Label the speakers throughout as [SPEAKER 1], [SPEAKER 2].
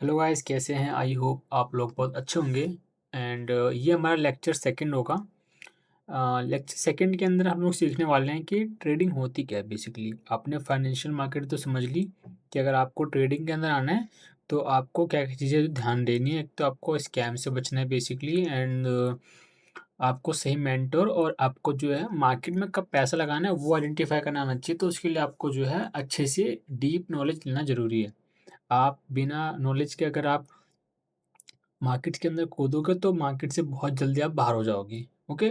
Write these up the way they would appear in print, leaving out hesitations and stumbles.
[SPEAKER 1] Hello guys, कैसे हैं? I hope आप लोग बहुत अच्छे होंगे। एंड ये हमारा लेक्चर सेकंड होगा। लेक्चर सेकंड के अंदर हम लोग सीखने वाले हैं कि ट्रेडिंग होती क्या है। बेसिकली आपने फाइनेंशियल मार्केट तो समझ ली कि अगर आपको ट्रेडिंग के अंदर आना है तो आपको क्या क्या चीज़ें ध्यान देनी है। एक तो आपको स्कैम से बचना है बेसिकली। एंड आपको सही मेंटर और आपको जो है मार्केट में कब पैसा लगाना है वो आइडेंटिफाई करना आना चाहिए। तो उसके लिए आपको जो है अच्छे से डीप नॉलेज लेना ज़रूरी है। आप बिना नॉलेज के अगर आप मार्केट के अंदर कूदोगे तो मार्केट से बहुत जल्दी आप बाहर हो जाओगे। ओके।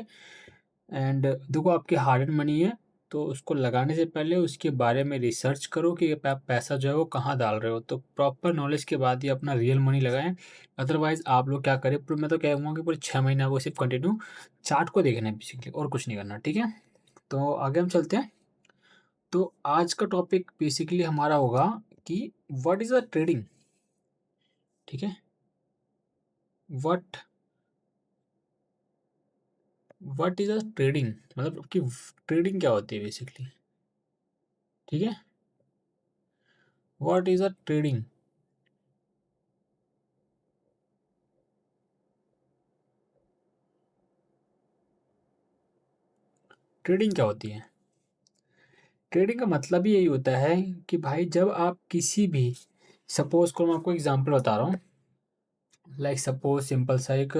[SPEAKER 1] एंड देखो, आपकी हार्ड एंड मनी है तो उसको लगाने से पहले उसके बारे में रिसर्च करो कि आप पैसा जो है वो कहाँ डाल रहे हो। तो प्रॉपर नॉलेज के बाद ही अपना रियल मनी लगाएं। अदरवाइज आप लोग क्या करें, पूरे मैं तो कहूँगा कि पूरे 6 महीने आपको सिर्फ कंटिन्यू चार्ट को देखना है बेसिकली, और कुछ नहीं करना। ठीक है, तो आगे हम चलते हैं। तो आज का टॉपिक बेसिकली हमारा होगा कि व्हाट इज़ अ ट्रेडिंग। ठीक है, what what is a trading, मतलब कि ट्रेडिंग क्या होती है बेसिकली। ठीक है, what is a trading. Trading क्या होती है? ट्रेडिंग का मतलब ही यही होता है कि भाई जब आप किसी भी, सपोज को मैं आपको एग्जांपल बता रहा हूँ। लाइक सपोज सिंपल सा एक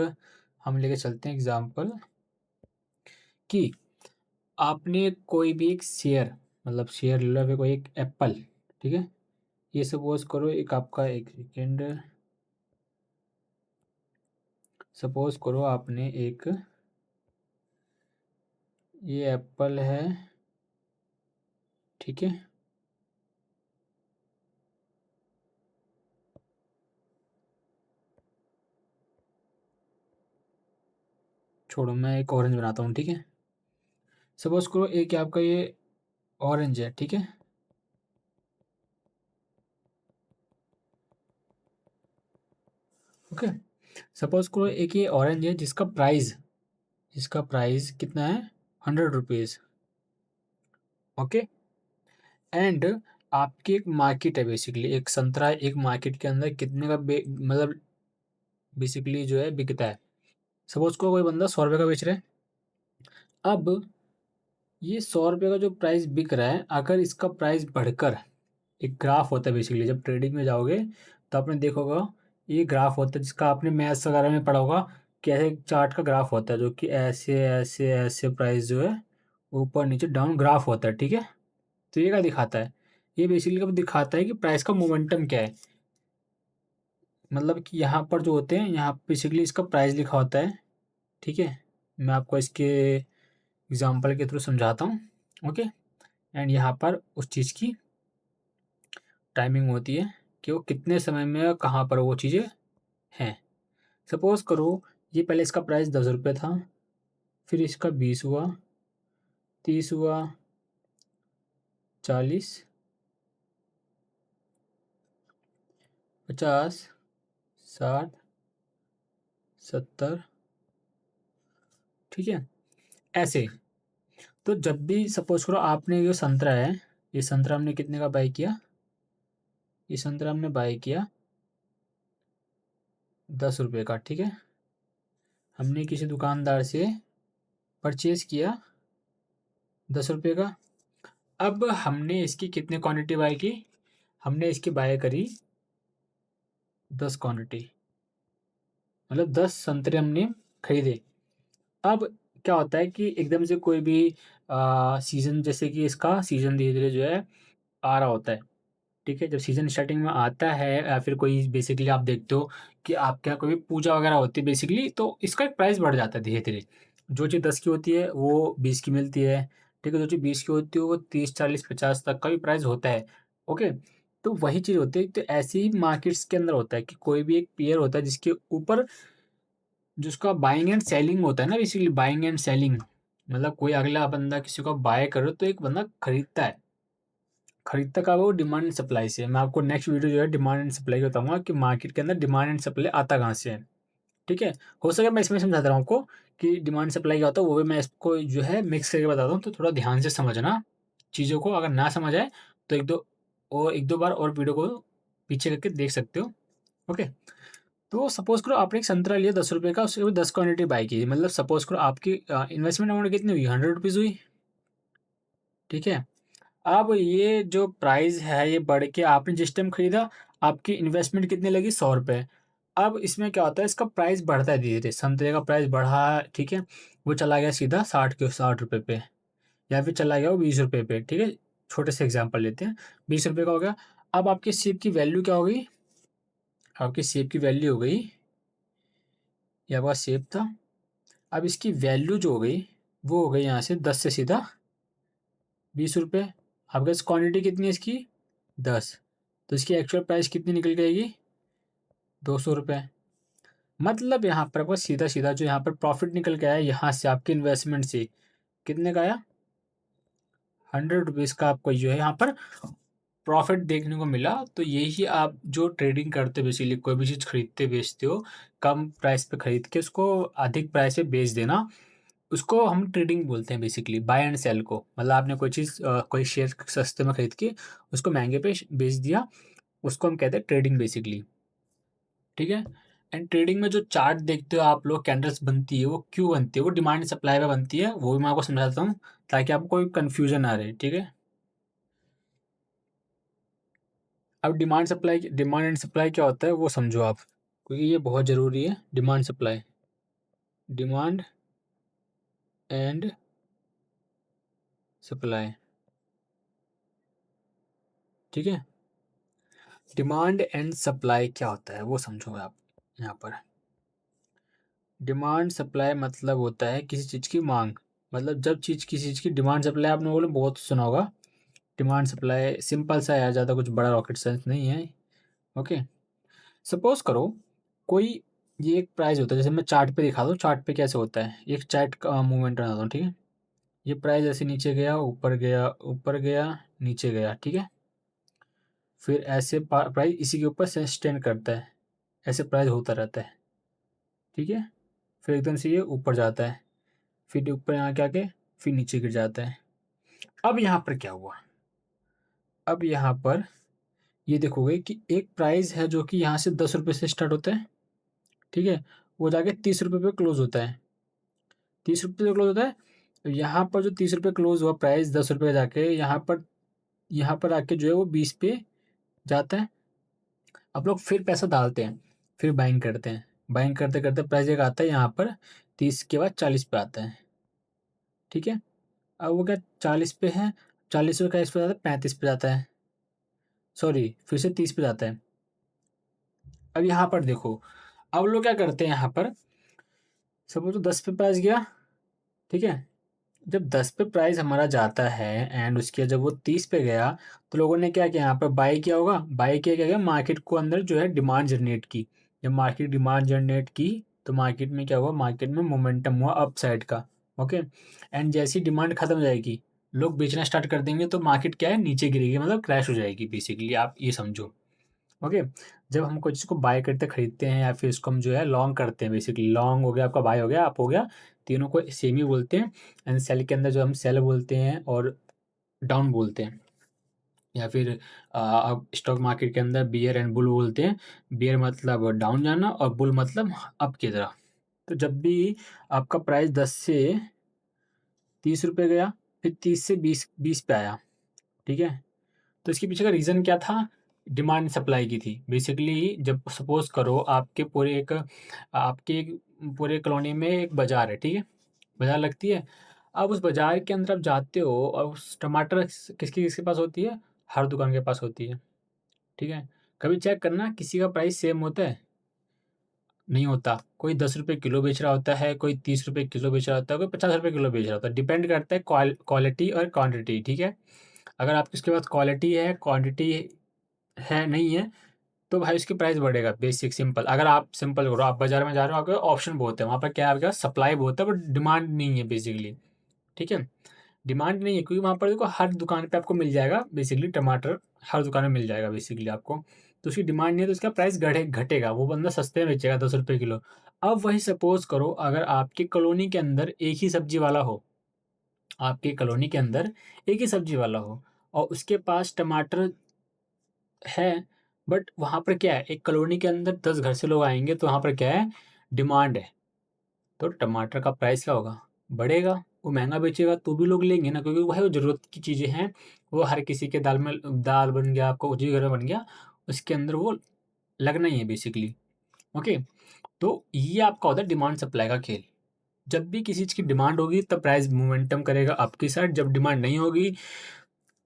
[SPEAKER 1] हम लेके चलते हैं एग्जांपल कि आपने कोई भी एक शेयर, मतलब शेयर ले लो, अभी कोई एक एप्पल। ठीक है, ये सपोज करो एक आपका, एक सेकेंड, सपोज करो आपने एक, ये एप्पल है। ठीक है, छोड़ो मैं एक ऑरेंज बनाता हूँ। ठीक है, सपोज करो एक आपका ये ऑरेंज है। ठीक है, ओके। सपोज करो एक ये ऑरेंज है जिसका प्राइस कितना है, 100 रुपीज़। ओके। एंड आपकी एक मार्केट है बेसिकली, एक संतरा एक मार्केट के अंदर कितने का मतलब बेसिकली जो है बिकता है। सपोज करो कोई बंदा 100 रुपये का बेच रहा है। अब ये 100 रुपये का जो प्राइस बिक रहा है, अगर इसका प्राइस बढ़कर, एक ग्राफ होता है बेसिकली, जब ट्रेडिंग में जाओगे तो आपने देखा होगा, ये ग्राफ होता है जिसका आपने मैथ्स वगैरह में पढ़ा होगा कि ऐसे एक चार्ट का ग्राफ होता है जो कि ऐसे ऐसे ऐसे प्राइस जो है ऊपर नीचे डाउन ग्राफ होता है। ठीक है, तो ये क्या दिखाता है, ये बेसिकली कब दिखाता है कि प्राइस का मोमेंटम क्या है। मतलब कि यहाँ पर जो होते हैं, यहाँ बेसिकली इसका प्राइस लिखा होता है। ठीक है, मैं आपको इसके एग्जांपल के थ्रू समझाता हूँ। ओके। एंड यहाँ पर उस चीज़ की टाइमिंग होती है कि वो कितने समय में कहाँ पर वो चीज़ें हैं। सपोज़ करो ये पहले इसका प्राइस 10 रुपये था, फिर इसका 20 हुआ, 30 हुआ, 40, 50, 60, 70। ठीक है, ऐसे। तो जब भी सपोज़ करो आपने ये संतरा है, ये संतरा हमने कितने का बाय किया, ये संतरा हमने बाय किया 10 रुपये का। ठीक है, हमने किसी दुकानदार से परचेज़ किया 10 रुपये का। अब हमने इसकी कितनी क्वांटिटी बाय की, हमने इसकी बाय करी 10 क्वांटिटी, मतलब 10 संतरे हमने खरीदे। अब क्या होता है कि एकदम से कोई भी सीज़न, जैसे कि इसका सीज़न धीरे-धीरे जो है आ रहा होता है। ठीक है, जब सीज़न स्टार्टिंग में आता है या फिर कोई बेसिकली आप देखते हो कि आपके यहाँ कोई भी पूजा वगैरह होती है बेसिकली, तो इसका एक प्राइस बढ़ जाता है धीरे-धीरे। जो चीज़ 10 की होती है वो 20 की मिलती है। ठीक है, जो चीज़ 20 की होती है वो 30, 40, 50 तक का भी प्राइस होता है। ओके, तो वही चीज़ होती है। तो ऐसे ही मार्केट्स के अंदर होता है कि कोई भी एक पेयर होता है जिसके ऊपर जिसका बाइंग एंड सेलिंग होता है ना, बेसिकली बाइंग एंड सेलिंग, मतलब कोई अगला बंदा किसी को बाय करे तो एक बंदा खरीदता है। खरीदता कब है, वो डिमांड एंड सप्लाई से है। मैं आपको नेक्स्ट वीडियो जो है डिमांड एंड सप्लाई का बताऊँगा कि मार्केट के अंदर डिमांड एंड सप्लाई आता कहाँ से है। ठीक है? हो सके मैं इसमें समझा दे रहा हूँ आपको कि डिमांड सप्लाई क्या होता है, वो भी मैं इसको जो है मिक्स करके बताता हूँ, तो थोड़ा ध्यान से समझना चीज़ों को। अगर ना समझ आए तो 1-2 बार और वीडियो को पीछे करके देख सकते हो। ओके। तो सपोज़ करो आपने एक संतरा लिया ₹10 का, उससे 10 क्वांटिटी बाय की, मतलब सपोज़ करो आपकी इन्वेस्टमेंट अमाउंट कितनी हुई? ₹100 हुई, ठीक है? अब ये जो प्राइस है ये बढ़ के आपने जिस टाइम खरीदा, आपकी इन्वेस्टमेंट कितनी लगी? ₹100। अब इसमें क्या होता है, इसका प्राइस बढ़ता है धीरे-धीरे, संतरे का प्राइस बढ़ा, ठीक है? वो चला गया सीधा 60 के ₹60 पे, या फिर चला गया वो ₹20 पे, ठीक है? छोटे से एग्ज़ाम्पल लेते हैं, ₹20 का हो गया। अब आपके सेब की वैल्यू क्या हो गई? आपके सेब की वैल्यू हो गई, ये आपका सेब था, अब इसकी वैल्यू जो हो गई, वो हो गई यहाँ से 10 से सीधा ₹20। आपके पास क्वांटिटी कितनी है इसकी? 10, तो इसकी एक्चुअल प्राइस कितनी निकल के आएगी? ₹200। मतलब यहाँ पर आपको सीधा-सीधा जो यहाँ पर प्रॉफ़िट निकल के आया, यहाँ से आपके इन्वेस्टमेंट से कितने का आया? ₹100 का आपको जो है यहाँ पर प्रॉफ़िट देखने को मिला। तो यही आप जो ट्रेडिंग करते हो, बेसिकली कोई भी चीज़ खरीदते बेचते हो, कम प्राइस पे खरीद के उसको अधिक प्राइस पे बेच देना, उसको हम ट्रेडिंग बोलते हैं बेसिकली, बाय एंड सेल को। मतलब आपने कोई चीज़ कोई शेयर सस्ते में खरीद के उसको महँगे पे बेच दिया, उसको हम कहते हैं ट्रेडिंग बेसिकली, ठीक है? एंड ट्रेडिंग में जो चार्ट देखते हो आप लोग, कैंडल्स बनती है, वो क्यों बनती है? वो डिमांड सप्लाई पे बनती है, वो भी मैं आपको समझाता हूँ, ताकि आपको कोई कन्फ्यूज़न ना रहे, ठीक है? अब डिमांड एंड सप्लाई क्या होता है वो समझो आप, क्योंकि ये बहुत ज़रूरी है। डिमांड एंड सप्लाई, ठीक है? डिमांड एंड सप्लाई क्या होता है वो समझो आप यहाँ पर। डिमांड सप्लाई मतलब होता है किसी चीज़ की माँग, मतलब जब किसी चीज़ की डिमांड सप्लाई, आपने बोले बहुत सुना होगा। डिमांड सप्लाई सिंपल सा है, ज़्यादा कुछ बड़ा रॉकेट साइंस नहीं है, ओके? सपोज़ करो कोई, ये एक प्राइस होता है, जैसे मैं चार्ट पे दिखा दूँ, चार्ट पे कैसे होता है, एक चार्ट का मूवमेंट बनाता हूँ, ठीक है? ये प्राइस ऐसे नीचे गया, ऊपर गया, नीचे गया, ठीक है? फिर ऐसे प्राइस इसी के ऊपर सस्टेन करता है, ऐसे प्राइस होता रहता है, ठीक है? फिर एकदम से ये ऊपर जाता है, फिर ऊपर यहाँ के आके फिर नीचे गिर जाता है। अब यहाँ पर क्या हुआ? अब यहाँ पर ये देखोगे कि एक प्राइस है जो कि यहाँ से ₹10 से स्टार्ट होता है, ठीक है? वो जाके ₹30 पे क्लोज़ होता है, ₹30 पे क्लोज़ होता है। तो यहाँ पर जो ₹30 क्लोज़ हुआ प्राइस, ₹10 जाके यहाँ पर आके जो है वो 20 पे जाता है। अब लोग फिर पैसा डालते हैं, फिर बाइंग करते हैं। बाइंग करते-करते प्राइस एक आता है यहाँ पर 30 के बाद 40 पे आता है, ठीक है? अब वो क्या 40 पे है, 40 से क्या इस पे जाता है, 35 पे जाता है। सॉरी, फिर से 30 पे जाता है। अब यहाँ पर देखो, अब लोग क्या करते हैं यहाँ पर, सपोज़ 10 पे प्राइस गया, ठीक है? जब 10 पे प्राइस हमारा जाता है एंड उसके जब वो 30 पे गया, तो लोगों ने क्या किया यहाँ पर, बाय किया होगा। बाय किया, क्या किया, मार्केट को अंदर जो है डिमांड जनरेट की। जब मार्केट डिमांड जनरेट की, तो मार्केट में क्या हुआ, मार्केट में मोमेंटम हुआ अपसाइड का, ओके? एंड जैसी डिमांड खत्म हो जाएगी, लोग बेचना स्टार्ट कर देंगे, तो मार्केट क्या है, नीचे गिरेगी, मतलब क्रैश हो जाएगी बेसिकली, आप ये समझो, ओके? जब हम कोई चीज़ को बाय करते खरीदते हैं, या फिर इसको हम जो है लॉन्ग करते हैं, बेसिकली लॉन्ग हो गया आपका, बाय हो गया, अप हो गया, तीनों को सेम ही बोलते हैं। एंड सेल के अंदर जो हम सेल बोलते हैं और डाउन बोलते हैं, या फिर अब स्टॉक मार्केट के अंदर बियर एंड बुल बोलते हैं। बियर मतलब डाउन जाना और बुल मतलब अप की तरह। तो जब भी आपका प्राइस 10 से ₹30 गया, फिर 30 से 20 पे आया, ठीक है? तो इसके पीछे का रीज़न क्या था? डिमांड सप्लाई की थी। बेसिकली जब सपोज़ करो आपके एक पूरे कॉलोनी में एक बाज़ार है, ठीक है? बाज़ार लगती है। अब उस बाज़ार के अंदर आप जाते हो और उस टमाटर किसके-किसके पास होती है? हर दुकान के पास होती है, ठीक है? कभी चेक करना किसी का प्राइस सेम होता है? नहीं होता। कोई ₹10 किलो बेच रहा होता है, कोई ₹30 किलो बेच रहा होता है, कोई ₹50 किलो बेच रहा होता है। डिपेंड करता है क्वालिटी और क्वांटिटी, ठीक है? अगर आपके उसके पास क्वालिटी है, क्वांटिटी है नहीं है, तो भाई उसकी प्राइस बढ़ेगा, बेसिक सिंपल। अगर आप सिंपल करो, आप बाज़ार में जा रहे हो, आपके ऑप्शन बहुत है, वहाँ पर क्या है, आपके पास सप्लाई बहुत है बट डिमांड नहीं है बेसिकली, ठीक है? डिमांड नहीं है क्योंकि वहाँ पर देखो हर दुकान पे आपको मिल जाएगा बेसिकली टमाटर, हर दुकान में मिल जाएगा बेसिकली आपको। तो उसकी डिमांड नहीं है, तो उसका प्राइस घटेगा, वो बंदा सस्ते में बेचेगा ₹10 किलो। अब वही सपोज़ करो, अगर आपकी कॉलोनी के अंदर एक ही सब्ज़ी वाला हो, आपकी कॉलोनी के अंदर एक ही सब्ज़ी वाला हो और उसके पास टमाटर है, बट वहाँ पर क्या है, एक कॉलोनी के अंदर 10 घर से लोग आएँगे तो वहाँ पर क्या है, डिमांड है। तो टमाटर का प्राइस क्या होगा? बढ़ेगा। वो महँगा बेचेगा तो भी लोग लेंगे ना, क्योंकि भाई वो ज़रूरत की चीज़ें हैं। वो हर किसी के दाल बन गया, आपका जी घर बन गया, उसके अंदर वो लगना ही है बेसिकली। ओके? तो ये आपका होता है डिमांड सप्लाई का खेल। जब भी किसी चीज़ की डिमांड होगी तब प्राइस मोमेंटम करेगा आपकी साइड, जब डिमांड नहीं होगी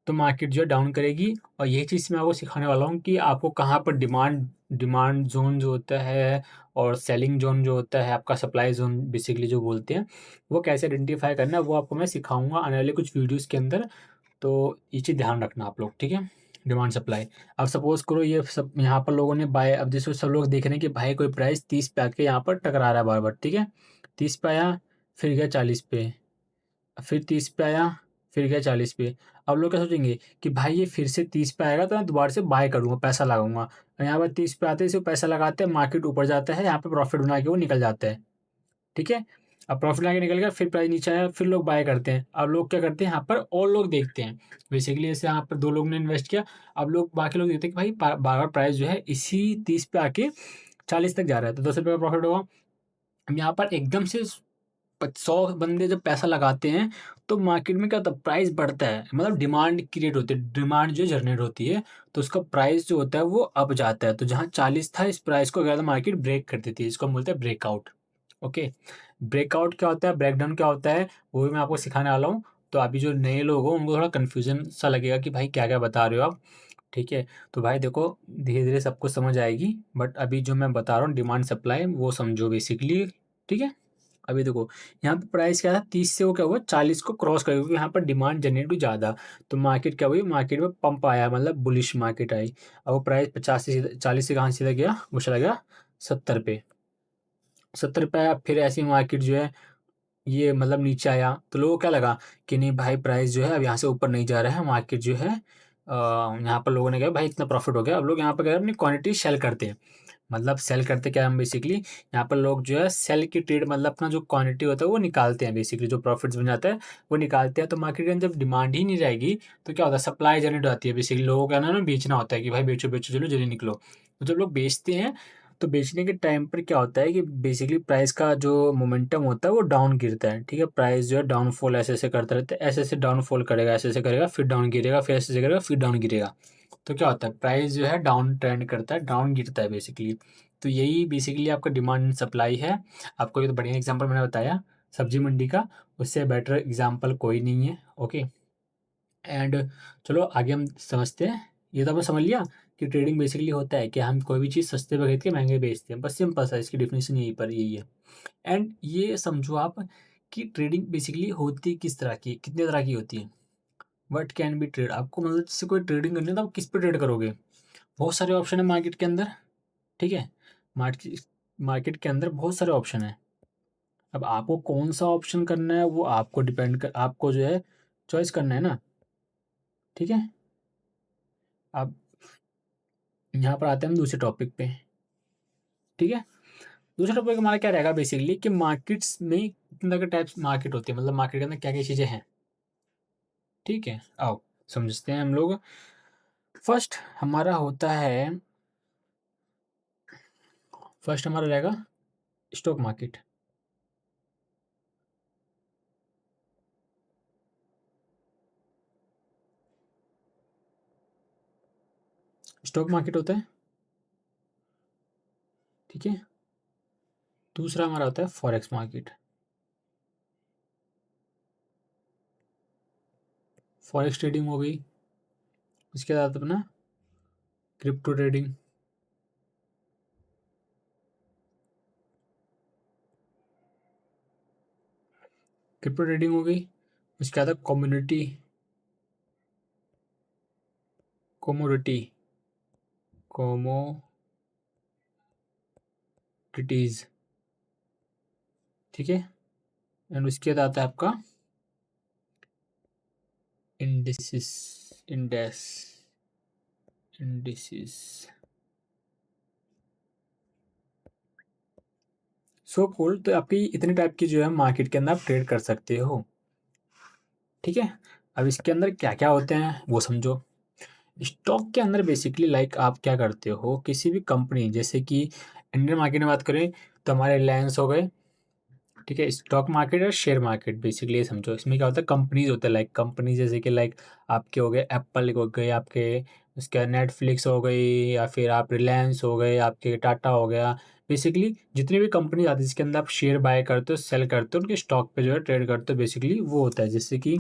[SPEAKER 1] तो मार्केट जो है डाउन करेगी। और यही चीज़ मैं आपको सिखाने वाला हूँ कि आपको कहाँ पर डिमांड डिमांड ज़ोन जो होता है और सेलिंग ज़ोन जो होता है, आपका सप्लाई ज़ोन बेसिकली जो बोलते हैं, वो कैसे आइडेंटिफ़ाई करना है वो आपको मैं सिखाऊँगा आने वाले कुछ वीडियोज़ के अंदर। तो ये चीज़ ध्यान रखना आप लोग, ठीक है? Demand supply. अब सपोज़ करो ये सब यहाँ पर लोगों ने बाय, अब जैसे सब लोग देख रहे हैं कि भाई कोई प्राइस 30 पे आके यहाँ पर टकरा रहा है बार-बार, ठीक है? 30 पे आया, फिर गया 40 पे। फिर 30 पे आया, फिर गया 40 पे। अब लोग क्या सोचेंगे कि भाई ये फिर से 30 पे आएगा तो मैं दोबारा से बाय करूँगा, पैसा लगाऊँगा। और यहाँ पर 30 पे आते ही सिर्फ़ पैसा लगाते हैं, मार्केट ऊपर जाता है, यहाँ पे प्रॉफ़िट बना के वो निकल जाता है, ठीक है? अब प्रॉफ़िट बना के निकल गया, फिर प्राइस नीचे आया, फिर लोग बाय करते हैं। अब लोग क्या करते हैं यहाँ पर, और लोग देखते हैं। बेसिकली जैसे यहाँ पर 2 लोग ने इन्वेस्ट किया, अब लोग बाकी लोग देखते हैं कि भाई बार-बार प्राइस जो है इसी 30 पे आके 40 तक जा रहा है, तो ₹10 का प्रॉफ़िट होगा। अब यहाँ पर एकदम से 100 बंदे जब पैसा लगाते हैं, तो मार्केट में क्या होता है, प्राइस बढ़ता है, मतलब डिमांड क्रिएट होती है, डिमांड जो जनरेट होती है, तो उसका प्राइस जो होता है वो अप जाता है। तो जहाँ 40 था, इस प्राइस को क्या होता है, मार्केट ब्रेक कर देती है, इसको हम बोलते हैं ब्रेकआउट। ओके, ब्रेकआउट क्या होता है, ब्रेकडाउन क्या होता है, वो भी मैं आपको सिखाने वाला हूँ। तो अभी जो नए लोग हो उनको थोड़ा कन्फ्यूजन सा लगेगा कि भाई क्या क्या बता रहे हो आप, ठीक है? तो भाई देखो, धीरे धीरे सब कुछ समझ आएगी, बट अभी जो मैं बता रहा हूँ डिमांड सप्लाई वो समझो बेसिकली, ठीक है? अभी देखो, यहाँ पे प्राइस क्या था, 30 से वो क्या हुआ 40 को क्रॉस कर गया, क्योंकि यहाँ पर डिमांड जनरेट हुई ज़्यादा। तो मार्केट क्या हुई, मार्केट में पंप आया, मतलब बुलिश मार्केट आई। अब वो प्राइस 50 से 40 से कहाँ सीधा गया, वो चला गया 70 पे। 70 पे आया, फिर ऐसी मार्केट जो है ये मतलब नीचे आया, तो लोगों को क्या लगा कि नहीं भाई प्राइस जो है अब यहाँ से ऊपर नहीं जा रहा है, मार्केट जो है यहाँ पर लोगों ने कहा भाई इतना प्रॉफिट हो गया। अब लोग यहाँ पर क्या अपनी क्वांटिटी सेल करते हैं, मतलब सेल करते क्या हम बेसिकली, यहाँ पर लोग जो है सेल की ट्रेड, मतलब अपना जो क्वांटिटी होता है वो निकालते हैं, बेसिकली जो प्रॉफिट्स बन जाता है वो निकालते हैं। तो मार्केट के अंदर जब डिमांड ही नहीं रहेगी तो क्या होता है, सप्लाई जनरेट आती है, बेसिकली लोगों को क्या ना बेचना होता है कि भाई बेचो बेचो चलो जल्दी निकलो। तो जब लोग बेचते हैं तो बेचने के टाइम पर क्या होता है कि बेसिकली प्राइस का जो मोमेंटम होता है वो डाउन गिरता है, ठीक है? प्राइस जो है डाउनफॉल ऐसे-ऐसे करता रहता है, ऐसे-ऐसे डाउनफॉल करेगा, ऐसे-ऐसे करेगा, फिर डाउन गिरेगा, फिर ऐसे-ऐसे करेगा, फिर डाउन गिरेगा। तो क्या होता है, प्राइस जो है डाउन ट्रेंड करता है, डाउन गिरता है बेसिकली। तो यही बेसिकली आपका डिमांड एंड सप्लाई है। आपको ये तो बढ़िया एग्ज़ाम्पल मैंने बताया सब्ज़ी मंडी का, उससे बेटर एग्ज़ाम्पल कोई नहीं है। ओके? एंड चलो आगे हम समझते हैं। ये तो आपने समझ लिया कि ट्रेडिंग बेसिकली होता है कि हम कोई भी चीज़ सस्ते पे खरीद के महँगे बेचते हैं। बस सिंपल सा इसकी डेफिनिशन यही है। एंड ये समझो आप कि ट्रेडिंग बेसिकली होती किस तरह की, कितने तरह की होती है। व्हाट कैन बी ट्रेड, आपको मतलब जैसे कोई ट्रेडिंग करनी है तो आप किस पे ट्रेड करोगे? बहुत सारे ऑप्शन है मार्केट के अंदर, ठीक है? मार्केट मार्केट के अंदर बहुत सारे ऑप्शन हैं। अब आपको कौन-सा ऑप्शन करना है वो आपको डिपेंड कर, आपको जो है चॉइस करना है ना, ठीक है? अब यहाँ पर आते हैं हम दूसरे टॉपिक पे, ठीक है? दूसरा टॉपिक हमारा क्या रहेगा बेसिकली कि मार्केट्स में कितने तरह के टाइप्स मार्केट होती है, मतलब मार्केट के अंदर क्या-क्या चीज़ें हैं, ठीक है? आओ समझते हैं हम लोग। फर्स्ट हमारा होता है, फर्स्ट हमारा रहेगा स्टॉक मार्केट। स्टॉक मार्केट होता है, ठीक है? दूसरा हमारा होता है फॉरेक्स मार्केट। फॉरेक्स ट्रेडिंग हो गई, उसके बाद अपना क्रिप्टो ट्रेडिंग, क्रिप्टो ट्रेडिंग हो गई, उसके बाद कम्युनिटी कोमोडिटी कोमोडिटीज़, ठीक है? एंड उसके बाद आता है आपका indices index indices. So cool, तो आपकी इतने टाइप की जो है मार्केट के अंदर आप ट्रेड कर सकते हो, ठीक है? अब इसके अंदर क्या-क्या होते हैं वो समझो। स्टॉक के अंदर बेसिकली लाइक आप क्या करते हो, किसी भी कंपनी, जैसे कि इंडियन मार्केट में बात करें तो हमारे रिलायंस हो गए, ठीक है। स्टॉक मार्केट और शेयर मार्केट बेसिकली ये समझो, इसमें क्या होता है, कंपनीज होते हैं, लाइक कंपनी जैसे कि लाइक आपके हो गए एप्पल हो गए, आपके उसके बाद नेटफ्लिक्स हो गई, या फिर आप रिलायंस हो गए, आपके टाटा हो गया। बेसिकली जितनी भी कंपनी आती है जिसके अंदर आप शेयर बाय करते हो, सेल करते हो, उनके स्टॉक पे जो है ट्रेड करते हो, बेसिकली वो होता है। जैसे कि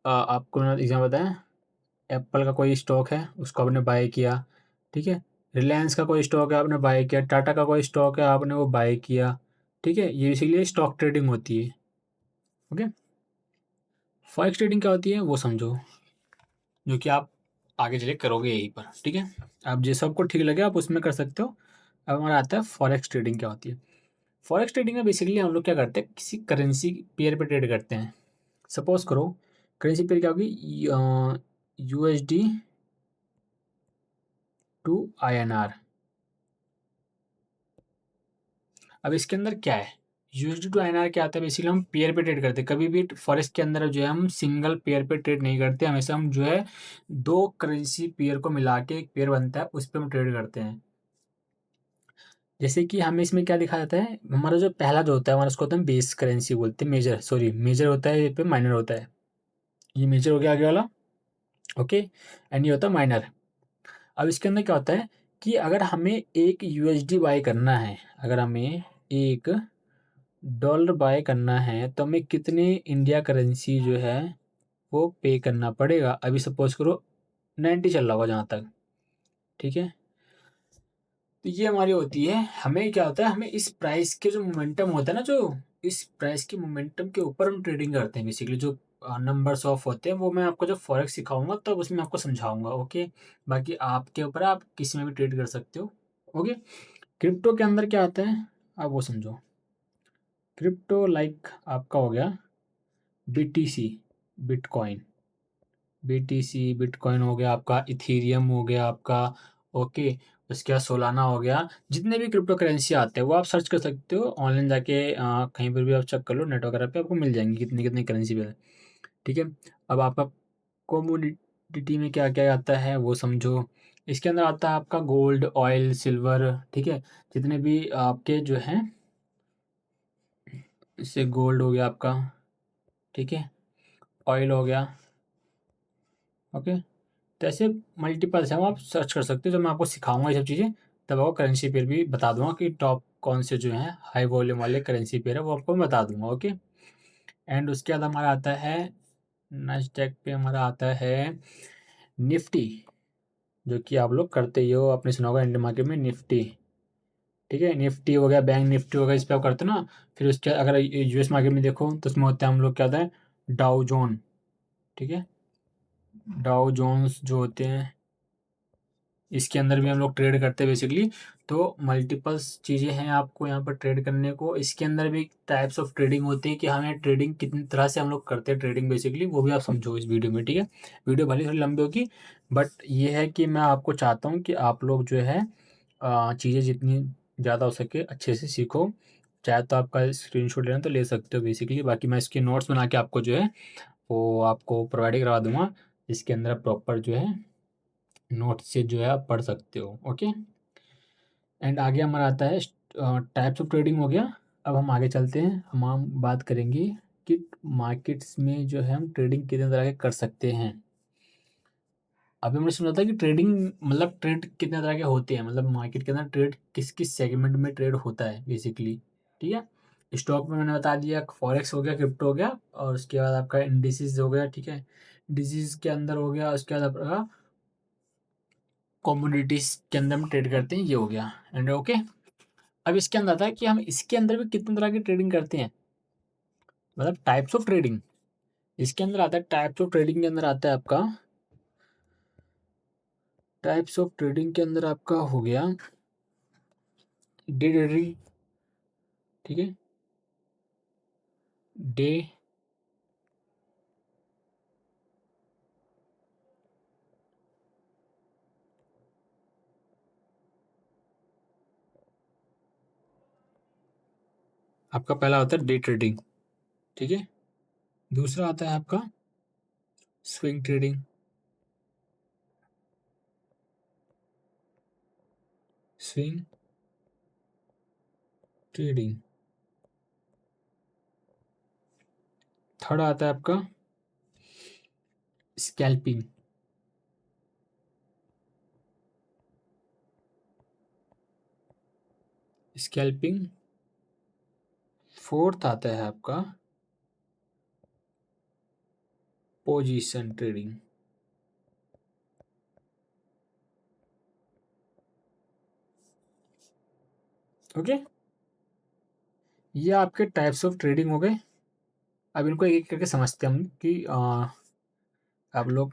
[SPEAKER 1] आपको मैंने एग्जाम्पल बताया, एप्पल का कोई स्टॉक है उसको आपने बाय किया, ठीक है। रिलायंस का कोई स्टॉक है आपने बाय किया, टाटा का कोई स्टॉक है आपने वो बाय किया, ठीक है। ये इसीलिए स्टॉक ट्रेडिंग होती है। ओके। फॉरेक्स ट्रेडिंग क्या होती है वो समझो, जो कि आप आगे चले करोगे यहीं पर, ठीक है। आप जैसा आपको ठीक लगे आप उसमें कर सकते हो। अब हमारा आता है फॉरेक्स ट्रेडिंग क्या होती है। फॉरेक्स ट्रेडिंग में बेसिकली हम लोग क्या करते हैं, किसी करेंसी पेयर पे ट्रेड करते हैं। सपोज करो करेंसी पेयर क्या होगी, यूएसडी टू आईएनआर। अब इसके अंदर क्या है, यूएसडी टू आईएनआर क्या आता है, बेसिकली हम पेयर पे ट्रेड करते हैं। कभी भी फॉरेक्स के अंदर जो है हम सिंगल पेयर पे ट्रेड नहीं करते, हमेशा हम जो है दो करेंसी पेयर को मिला के एक पेयर बनता है उस पर हम ट्रेड करते हैं। जैसे कि हमें इसमें क्या दिखा जाता है, हमारा जो पहला जो होता है हमारा उसको होता है बेस करेंसी बोलते हैं, मेजर, सॉरी मेजर होता है, ये पे माइनर होता है। ये मेजर हो गया आगे वाला, ओके। एंड ये होता है माइनर। अब इसके अंदर क्या होता है कि अगर हमें एक यूएसडी बाय करना है, अगर हमें एक डॉलर बाय करना है तो हमें कितने इंडिया करेंसी जो है वो पे करना पड़ेगा। अभी सपोज करो 90 चल रहा होगा जहाँ तक, ठीक है। तो ये हमारी होती है, हमें क्या होता है, हमें इस प्राइस के जो मोमेंटम होता है ना, जो इस प्राइस के मोमेंटम के ऊपर हम ट्रेडिंग करते हैं। बेसिकली जो नंबर्स ऑफ होते हैं वो मैं आपको जब फॉरेक्स सिखाऊंगा तब उसमें आपको समझाऊंगा, ओके। बाकी आपके ऊपर है, आप किसी में भी ट्रेड कर सकते हो, ओके। क्रिप्टो के अंदर क्या आता है आप वो समझो। क्रिप्टो लाइक आपका हो गया बीटीसी, बिटकॉइन, बीटीसी बिटकॉइन हो गया आपका, इथीरियम हो गया आपका, ओके। उसके बाद सोलाना हो गया। जितने भी क्रिप्टो करेंसी आते हैं वो आप सर्च कर सकते हो ऑनलाइन जाके, कहीं पर भी आप चेक कर लो नेट वगैरह पे, आपको मिल जाएंगी कितनी कितनी करेंसी पे है, ठीक है। अब आपका कमोडिटी में क्या क्या आता है वो समझो। इसके अंदर आता है आपका गोल्ड, ऑयल, सिल्वर, ठीक है। जितने भी आपके जो हैं, इससे गोल्ड हो गया आपका, ठीक है, ऑयल हो गया, ओके। तो ऐसे मल्टीपल्स हैं, वो आप सर्च कर सकते हो। जब मैं आपको सिखाऊंगा ये सब चीज़ें तब आपको करेंसी पेयर भी बता दूंगा कि टॉप कौन से जो हैं हाई वॉल्यूम वाले करेंसी पेयर है वो आपको मैं बता दूंगा, ओके। एंड उसके बाद हमारा आता है नास्डैक पे, हमारा आता है निफ्टी, जो कि आप लोग करते ही हो, आपने सुना होगा इंडियन मार्केट में निफ्टी, ठीक है। निफ्टी हो गया, बैंक निफ्टी हो गया, इस पर आप करते हो ना। फिर उसके अगर यूएस मार्केट में देखो तो उसमें होता है हम लोग क्या होता है, डाउ जोन, ठीक है। डाउ जोन्स जो होते हैं इसके अंदर भी हम लोग ट्रेड करते हैं बेसिकली। तो मल्टीपल्स चीज़ें हैं आपको यहाँ पर ट्रेड करने को। इसके अंदर भी टाइप्स ऑफ ट्रेडिंग होती है कि हमें ट्रेडिंग कितनी तरह से हम लोग करते हैं ट्रेडिंग, बेसिकली वो भी आप समझो इस वीडियो में, ठीक है। वीडियो भले थोड़ी लंबी होगी बट ये है कि मैं आपको चाहता हूँ कि आप लोग जो है चीज़ें जितनी ज़्यादा हो सके अच्छे से सीखो। चाहे तो आपका स्क्रीनशॉट लेना तो ले सकते हो बेसिकली, बाकी मैं इसके नोट्स बना के आपको जो है वो आपको प्रोवाइड करवा दूंगा, इसके अंदर प्रॉपर जो है नोट से जो है आप पढ़ सकते हो, ओके। एंड आगे हमारा आता है टाइप्स ऑफ ट्रेडिंग हो गया। अब हम आगे चलते हैं, हम बात करेंगे कि मार्केट्स में जो है हम ट्रेडिंग कितने तरह के कर सकते हैं। अभी हमने सुना था कि ट्रेडिंग मतलब ट्रेड कितने तरह के होते हैं, मतलब मार्केट के अंदर ट्रेड किस किस सेगमेंट में ट्रेड होता है बेसिकली, ठीक है। स्टॉक में मैंने बता दिया, फॉरेक्स हो गया, क्रिप्टो हो गया, और उसके बाद आपका इंडिसेस हो गया, ठीक है। इंडिसेस के अंदर हो गया, उसके बाद आपका कमोडिटीज के अंदर हम ट्रेड करते हैं, ये हो गया एंड ओके। अब इसके अंदर आता है कि हम इसके अंदर भी कितने तरह की ट्रेडिंग करते हैं, मतलब टाइप्स ऑफ ट्रेडिंग। इसके अंदर आता है टाइप्स ऑफ ट्रेडिंग के अंदर आता है आपका, टाइप्स ऑफ ट्रेडिंग के अंदर आपका हो गया डे ट्रेडिंग, ठीक है। डे, आपका पहला होता है डे ट्रेडिंग, ठीक है। दूसरा आता है आपका swing trading, swing trading. Third आता है आपका स्कैल्पिंग। स्कैल्पिंग। फोर्थ आता है आपका पोजीशन ट्रेडिंग। ओके, ये आपके टाइप्स ऑफ ट्रेडिंग हो गए। अब इनको एक एक करके समझते हैं हम कि आप लोग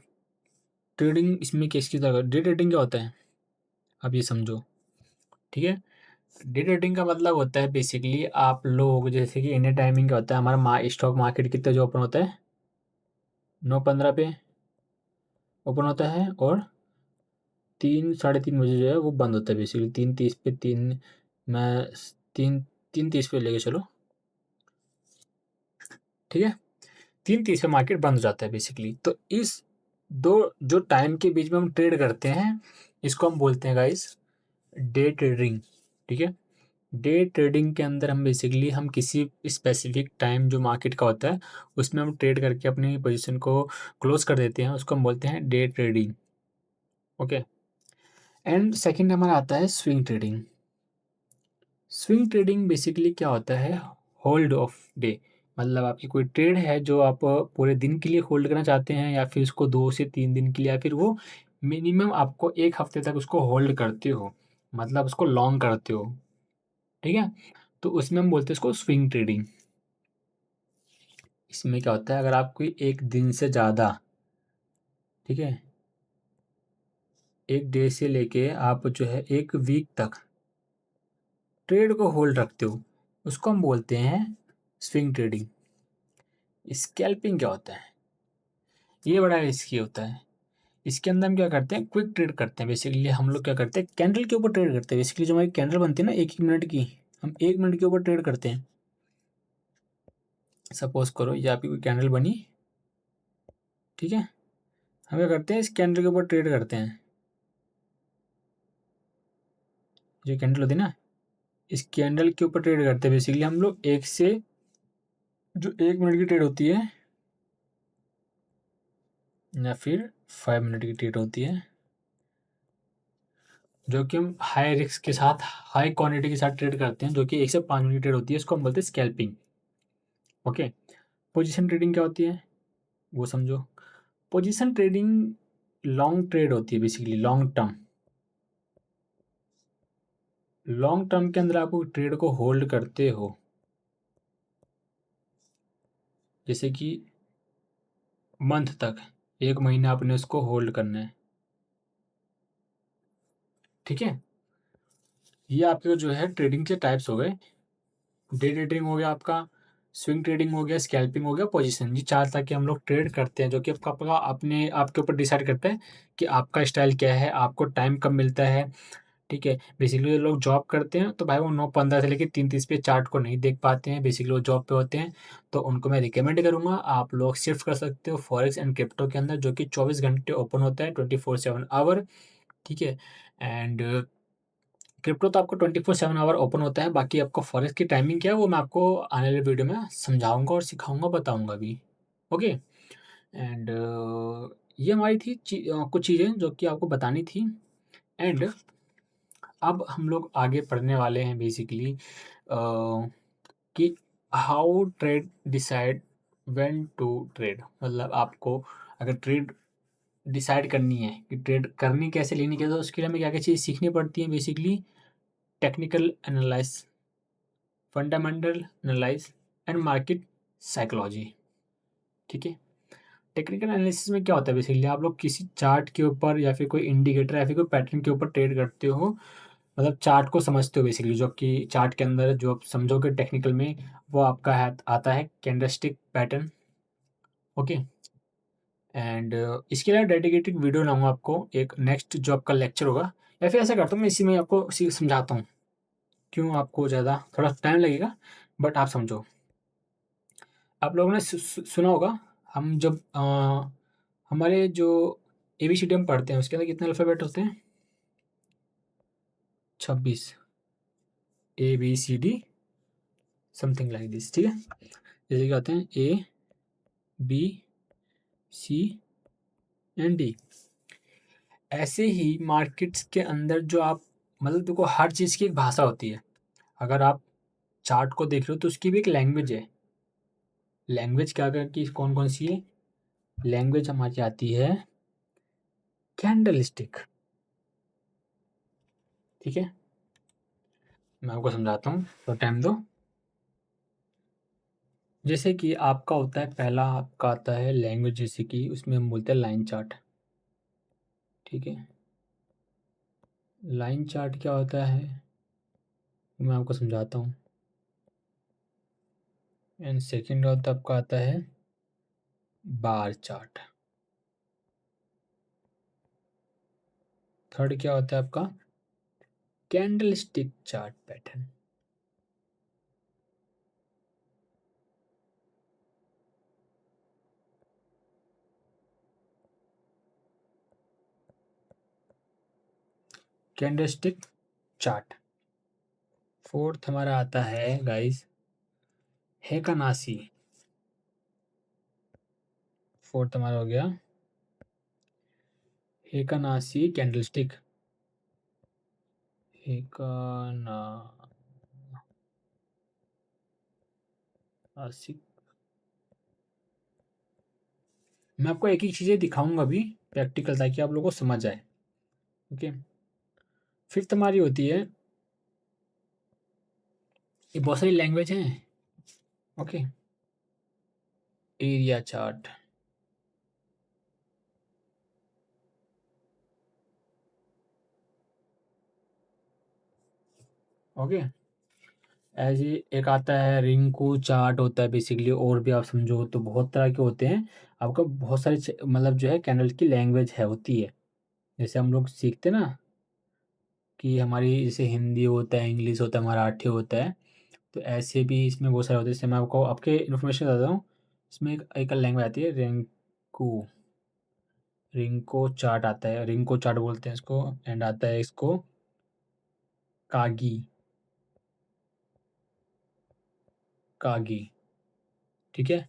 [SPEAKER 1] ट्रेडिंग इसमें किसकी तरह डे ट्रेडिंग क्या होता है, आप ये समझो। ठीक है, डे ट्रेडिंग का मतलब होता है बेसिकली आप लोग जैसे कि इंडियन टाइमिंग क्या होता है, हमारा स्टॉक मार्केट कितने जो ओपन होता है 9:15 पे ओपन होता है और 3 साढ़े 3 बजे जो है वो बंद होता है बेसिकली 3:30 पे। मैं 3:30 पे लेके चलो। ठीक है, 3:30 पे मार्केट बंद हो जाता है बेसिकली। तो इस दो जो टाइम के बीच में हम ट्रेड करते हैं इसको हम बोलते हैं गाइस डे ट्रेडिंग। ठीक है, डे ट्रेडिंग के अंदर हम बेसिकली हम किसी स्पेसिफिक टाइम जो मार्केट का होता है उसमें हम ट्रेड करके अपनी पोजीशन को क्लोज कर देते हैं, उसको हम बोलते हैं day trading. Okay, and second हमारा आता है swing trading. Swing trading basically क्या होता है, होल्ड ऑफ डे। मतलब आपकी कोई ट्रेड है जो आप पूरे दिन के लिए होल्ड करना चाहते हैं या फिर उसको 2 से 3 दिन के लिए या फिर वो मिनिमम आपको 1 हफ्ते तक उसको होल्ड करते हो, मतलब उसको लॉन्ग करते हो। ठीक है, तो उसमें हम बोलते हैं इसको स्विंग ट्रेडिंग। इसमें क्या होता है, अगर आप कोई एक दिन से ज़्यादा, ठीक है, एक डे से लेके आप जो है एक वीक तक ट्रेड को होल्ड रखते हो उसको हम बोलते हैं स्विंग ट्रेडिंग। स्कैल्पिंग क्या होता है, ये बड़ा रिस्की होता है। इसके अंदर हम क्या करते हैं, क्विक ट्रेड करते हैं। बेसिकली हम लोग क्या करते हैं, कैंडल के ऊपर ट्रेड करते हैं। बेसिकली जो हमारी कैंडल बनती है ना 1-1 मिनट की, हम 1 मिनट के ऊपर ट्रेड करते हैं। सपोज करो ये आपकी कोई कैंडल बनी, ठीक है, हम क्या करते हैं इस कैंडल के ऊपर ट्रेड करते हैं। जो कैंडल होती है ना इस कैंडल के ऊपर ट्रेड करते हैं। बेसिकली हम लोग एक से जो 1 मिनट की ट्रेड होती है या फिर 5 मिनट की ट्रेड होती है, जो कि हम हाई रिस्क के साथ हाई क्वांटिटी के साथ ट्रेड करते हैं, जो कि 1 से 5 मिनट की ट्रेड होती है, इसको हम बोलते हैं स्कैल्पिंग। ओके, पोजीशन ट्रेडिंग क्या होती है वो समझो। पोजीशन ट्रेडिंग लॉन्ग ट्रेड होती है, basically long term. Long term के अंदर आप ट्रेड को होल्ड करते हो, जैसे कि मंथ तक, 1 महीना आपने उसको होल्ड करना है। ठीक है, ये आपके जो है ट्रेडिंग के टाइप्स हो गए। डे ट्रेडिंग हो गया आपका, स्विंग ट्रेडिंग हो गया, स्कैल्पिंग हो गया, पोजीशन। ये 4 तरह के हम लोग ट्रेड करते हैं, जो कि आपका आपका अपने आपके ऊपर डिसाइड करता है कि आपका स्टाइल क्या है, आपको टाइम कब मिलता है। ठीक है, बेसिकली जो लोग जॉब करते हैं तो भाई वो 9:15 से लेके 3:30 पे चार्ट को नहीं देख पाते हैं, बेसिकली वो जॉब पे होते हैं। तो उनको मैं रिकमेंड करूँगा आप लोग शिफ्ट कर सकते हो फॉरेक्स एंड क्रिप्टो के अंदर, जो कि 24 घंटे ओपन होता है, 24/7 आवर। ठीक है, एंड क्रिप्टो तो आपको 24/7 आवर ओपन होता है। बाकी आपको फॉरेक्स की टाइमिंग क्या है वो मैं आपको आने वाले वीडियो में समझाऊंगा और सिखाऊंगा, बताऊंगा भी। ओके, एंड ये हमारी थी कुछ चीज़ें जो कि आपको बतानी थी। एंड अब हम लोग आगे पढ़ने वाले हैं बेसिकली कि how trade decide when to trade. मतलब आपको अगर ट्रेड डिसाइड करनी है कि ट्रेड करनी कैसे, लेनी कैसे, तो उसके लिए हमें क्या क्या चीज़ सीखनी पड़ती है। Basically technical analyse, fundamental analyse and market psychology. ठीक है, टेक्निकल एनालिसिस में क्या होता है, बेसिकली आप लोग किसी चार्ट के ऊपर या फिर कोई इंडिकेटर या फिर कोई पैटर्न के ऊपर ट्रेड करते हो। मतलब चार्ट को समझते हो बेसिकली, जो कि चार्ट के अंदर जो आप समझोगे टेक्निकल में वो आपका है आता है कैंडलस्टिक पैटर्न। ओके, एंड इसके लिए डेडिकेटेड वीडियो लाऊंगा आपको एक नेक्स्ट जो आपका लेक्चर होगा, या फिर ऐसा करता हूँ मैं इसी में आपको समझाता हूँ। क्यों, आपको ज़्यादा थोड़ा टाइम लगेगा बट आप समझो। आप लोगों ने सुना होगा, हम जब हमारे जो ABCD हम पढ़ते हैं उसके अंदर कितने अल्फ़ाबेट होते हैं, 26 ABCD समथिंग लाइक दिस, ठीक है। जैसे क्या होते हैं ABCD। ऐसे ही मार्केट्स के अंदर जो आप मतलब देखो हर चीज़ की एक भाषा होती है। अगर आप चार्ट को देख रहे हो तो उसकी भी एक लैंग्वेज है। लैंग्वेज क्या क्या की कौन कौन सी है? लैंग्वेज हमारी आती है कैंडल स्टिक, ठीक है। मैं आपको समझाता हूँ तो टाइम दो। जैसे कि आपका होता है पहला आपका आता है लैंग्वेज, जैसे कि उसमें हम बोलते हैं लाइन चार्ट, ठीक है। लाइन चार्ट क्या होता है मैं आपको समझाता हूँ। एंड सेकंड होता है आपका आता है बार चार्ट। थर्ड क्या होता है आपका candle stick chart pattern. Candle stick chart. Fourth हमारा आता है गाइस हेकानासी। फोर्थ हमारा हो गया हेकानासी कैंडल स्टिक। हेकानासी। मैं आपको एक ही चीज़ें दिखाऊंगा अभी प्रैक्टिकल, ताकि आप लोगों को समझ आए, ओके। फिफ्थ हमारी होती है, ये बहुत सारी लैंग्वेज हैं, ओके। Area chart, okay. ऐसे एक आता है रिंकू चार्ट होता है बेसिकली, और भी आप समझो तो बहुत तरह के होते हैं। आपका बहुत सारी मतलब जो है कैंडल की लैंग्वेज है होती है। जैसे हम लोग सीखते ना कि हमारी जैसे हिंदी होता है, इंग्लिश होता है, मराठी होता है, तो ऐसे भी इसमें बहुत सारे होते हैं। जैसे मैं आपको आपके इन्फॉर्मेशन देता हूँ। इसमें एक लैंग्वेज आती है रिंकू, रिंको चार्ट आता है, रिंको चार्ट बोलते हैं इसको। एंड आता है इसको कागी, कागी, ठीक है।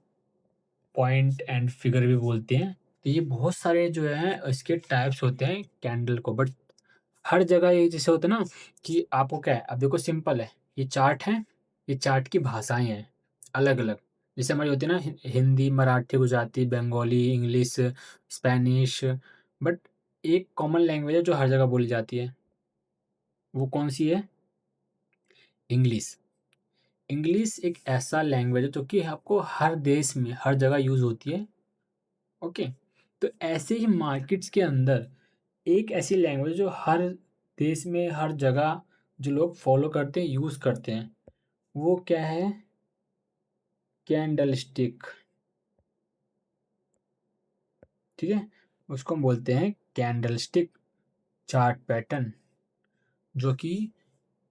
[SPEAKER 1] पॉइंट एंड फिगर भी बोलते हैं। तो ये बहुत सारे जो है इसके टाइप्स होते हैं कैंडल को, बट हर जगह ये जैसे होता है ना कि आपको क्या है, अब देखो सिंपल है, ये चार्ट है, ये चार्ट की भाषाएं हैं अलग अलग। जैसे हमारी होती है ना Hindi, Marathi, Gujarati, Bengali, English, Spanish, but एक कॉमन लैंग्वेज है जो हर जगह बोली जाती है। वो कौन सी है? इंग्लिश। इंग्लिश एक ऐसा लैंग्वेज है जो कि आपको हर देश में हर जगह यूज़ होती है, ओके। तो ऐसे ही मार्केट्स के अंदर एक ऐसी लैंग्वेज जो हर देश में हर जगह जो लोग फॉलो करते हैं, यूज़ करते हैं, वो क्या है? कैंडल स्टिक, ठीक है। उसको हम बोलते हैं कैंडल स्टिक चार्ट पैटर्न, जो कि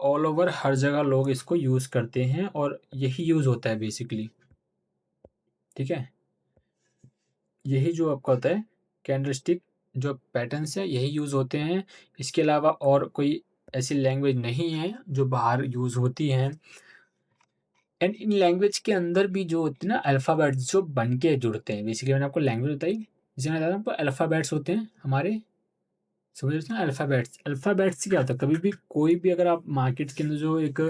[SPEAKER 1] ऑल ओवर हर जगह लोग इसको यूज़ करते हैं और यही यूज़ होता है बेसिकली, ठीक है। यही जो आपका होता है कैंडलस्टिक जो पैटर्न्स है यही यूज़ होते हैं। इसके अलावा और कोई ऐसी लैंग्वेज नहीं है जो बाहर यूज़ होती हैं। एंड इन लैंग्वेज के अंदर भी जो होते हैं ना अल्फ़ाबेट्स जो बन के जुड़ते हैं, बेसिकली मैंने आपको लैंग्वेज बताई, जैसे मैंने बताया आपको अल्फ़ाबेट्स होते हैं हमारे, समझ रहे हो ना। अल्फ़ाबेट्स, अल्फ़ाबेट्स से क्या होता है, कभी भी कोई भी अगर आप मार्केट के अंदर जो एक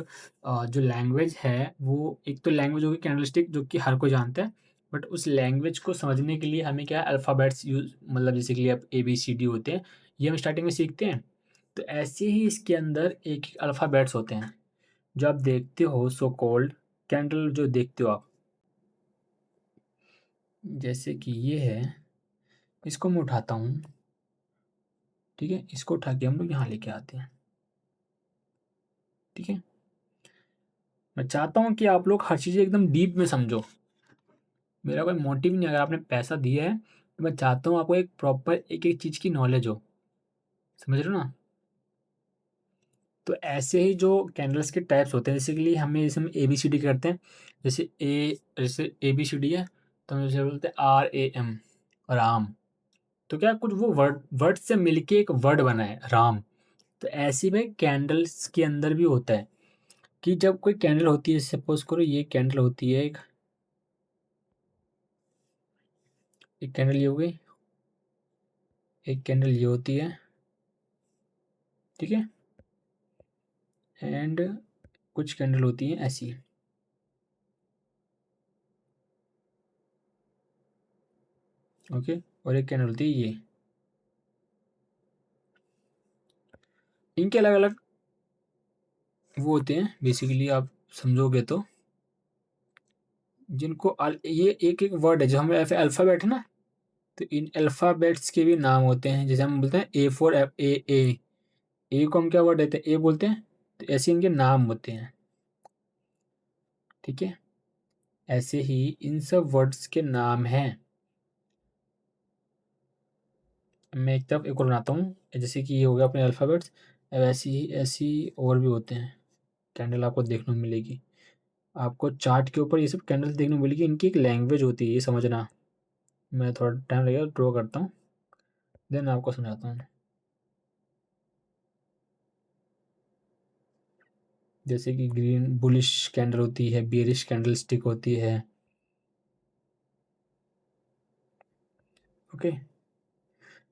[SPEAKER 1] जो लैंग्वेज है, वो एक तो लैंग्वेज होगी कैंडलस्टिक जो कि हर कोई जानता है, बट उस लैंग्वेज को समझने के लिए हमें क्या है अल्फ़ाबेट्स यूज़, मतलब जैसे कि आप ABCD होते हैं, ये हम स्टार्टिंग में सीखते हैं। तो ऐसे ही इसके अंदर एक एक अल्फ़ाबेट्स होते हैं जो आप देखते हो, सो कॉल्ड कैंडल जो देखते हो आप, जैसे कि ये है, इसको मैं उठाता हूँ, ठीक है। इसको उठा के हम लोग यहाँ लेके आते हैं, ठीक है। मैं चाहता हूँ कि आप लोग हर चीज़ एकदम डीप में समझो। मेरा कोई मोटिव नहीं है, अगर आपने पैसा दिया है तो मैं चाहता हूँ आपको एक प्रॉपर एक एक चीज़ की नॉलेज हो, समझ रहे हो ना। तो ऐसे ही जो कैंडल्स के टाइप्स होते हैं, जैसे कि हमें जैसे हम ABCD करते हैं, जैसे जैसे ABCD है, तो हम जैसे बोलते हैं RAM, राम। तो क्या कुछ वो वर्ड वर्ड से मिलके एक वर्ड बना है राम, तो ऐसे में कैंडल्स के अंदर भी होता है कि जब कोई कैंडल होती है, सपोज करो ये कैंडल होती है, एक कैंडल ये हो गई, एक कैंडल ये होती है, ठीक है, एंड कुछ कैंडल होती हैं ऐसी, ओके, और एक कैंडल होती है ये। इनके अलग अलग वो होते हैं बेसिकली, आप समझोगे तो, जिनको ये एक एक वर्ड है जो हमें अल्फ़ाबेट है ना, तो इन अल्फ़ाबेट्स के भी नाम होते हैं। जैसे हम बोलते हैं ए फॉर ए को हम क्या वर्ड देते हैं, ए बोलते हैं, तो ऐसे इनके नाम होते हैं, ठीक है। ऐसे ही इन सब वर्ड्स के नाम हैं। मैं एक तरफ एक और बनाता हूँ, जैसे कि ये हो गया अपने अल्फ़ाबेट्स। अब ऐसी और भी होते हैं कैंडल, आपको देखने को मिलेगी। आपको चार्ट के ऊपर ये सब कैंडल देखने को मिलेगी, इनकी एक लैंग्वेज होती है, ये समझना। मैं थोड़ा टाइम लगेगा, ड्रॉ करता हूँ, देन आपको समझाता हूँ। जैसे कि ग्रीन बुलिश कैंडल होती है, बियरिश कैंडल स्टिक होती है, ओके।